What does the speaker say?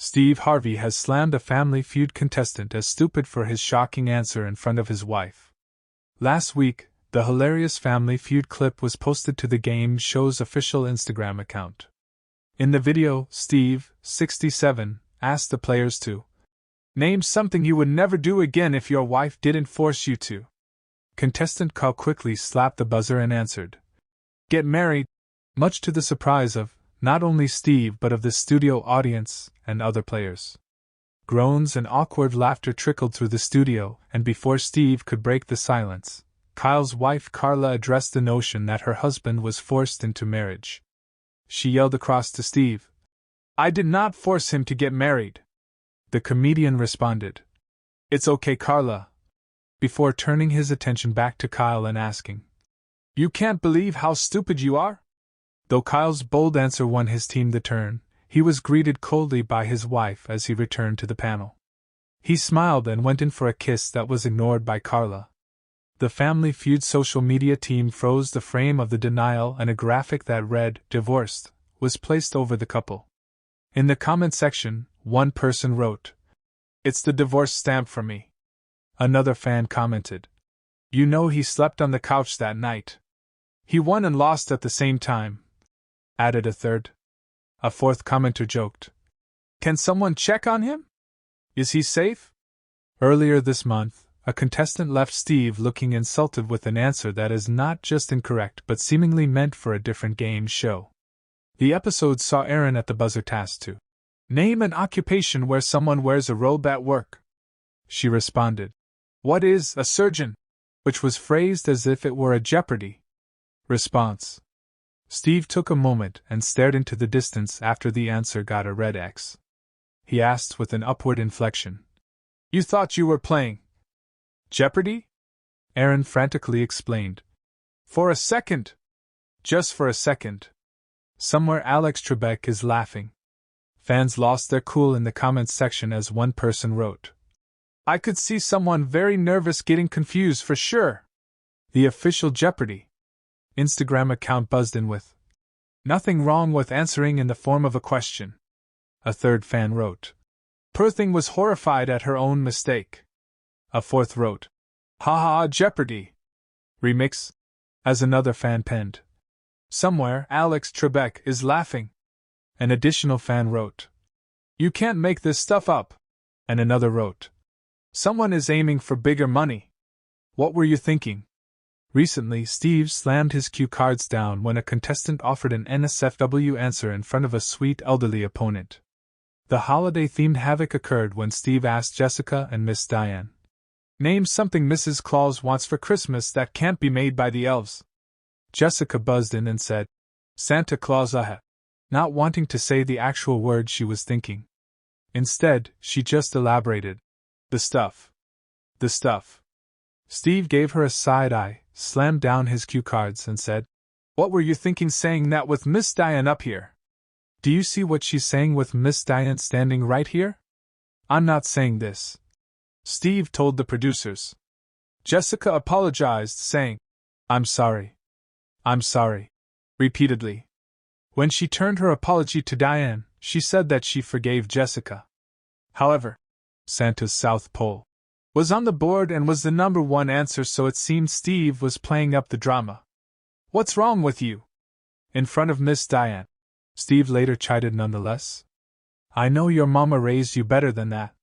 Steve Harvey has slammed a Family Feud contestant as stupid for his shocking answer in front of his wife. Last week, the hilarious Family Feud clip was posted to the game show's official Instagram account. In the video, Steve, 67, asked the players to name something you would never do again if your wife didn't force you to. Contestant Carl quickly slapped the buzzer and answered, "Get married," much to the surprise of not only Steve but of the studio audience and other players. Groans and awkward laughter trickled through the studio, and before Steve could break the silence, Kyle's wife Carla addressed the notion that her husband was forced into marriage. She yelled across to Steve, "I did not force him to get married." The comedian responded, "It's okay, Carla," before turning his attention back to Kyle and asking, "You can't believe how stupid you are?" Though Kyle's bold answer won his team the turn, he was greeted coldly by his wife as he returned to the panel. He smiled and went in for a kiss that was ignored by Carla. The Family Feud social media team froze the frame of the denial, and a graphic that read, "Divorced," was placed over the couple. In the comment section, one person wrote, "It's the divorce stamp for me." Another fan commented, "You know he slept on the couch that night. He won and lost at the same time," added a third. A fourth commenter joked, "Can someone check on him? Is he safe?" Earlier this month, a contestant left Steve looking insulted with an answer that is not just incorrect but seemingly meant for a different game show. The episode saw Erin at the buzzer tasked to name an occupation where someone wears a robe at work. She responded, "What is a surgeon?" which was phrased as if it were a Jeopardy response. Steve took a moment and stared into the distance after the answer got a red X. He asked with an upward inflection, "You thought you were playing Jeopardy?" Erin frantically explained, "For a second. Just for a second." Somewhere Alex Trebek is laughing. Fans lost their cool in the comments section as one person wrote, "I could see someone very nervous getting confused for sure." The official Jeopardy! Instagram account buzzed in with, "Nothing wrong with answering in the form of a question." A third fan wrote, "Poor thing was horrified at her own mistake." A fourth wrote, "Ha ha, Jeopardy! Remix," as another fan penned, "Somewhere Alex Trebek is laughing." An additional fan wrote, "You can't make this stuff up." And another wrote, "Someone is aiming for bigger money. What were you thinking?" Recently, Steve slammed his cue cards down when a contestant offered an NSFW answer in front of a sweet elderly opponent. The holiday-themed havoc occurred when Steve asked Jessica and Miss Diane, "Name something Mrs. Claus wants for Christmas that can't be made by the elves." Jessica buzzed in and said, "Santa Claus not wanting to say the actual word she was thinking. Instead, she just elaborated, "The stuff. The stuff." Steve gave her a side eye, slammed down his cue cards and said, "What were you thinking saying that with Miss Diane up here? Do you see what she's saying with Miss Diane standing right here? I'm not saying this," Steve told the producers. Jessica apologized, saying, I'm sorry, repeatedly. When she turned her apology to Diane, she said that she forgave Jessica. However, Santa's South Pole was on the board and was the number one answer, so it seemed Steve was playing up the drama. "What's wrong with you?" in front of Miss Diane. Steve later chided nonetheless. "I know your mama raised you better than that.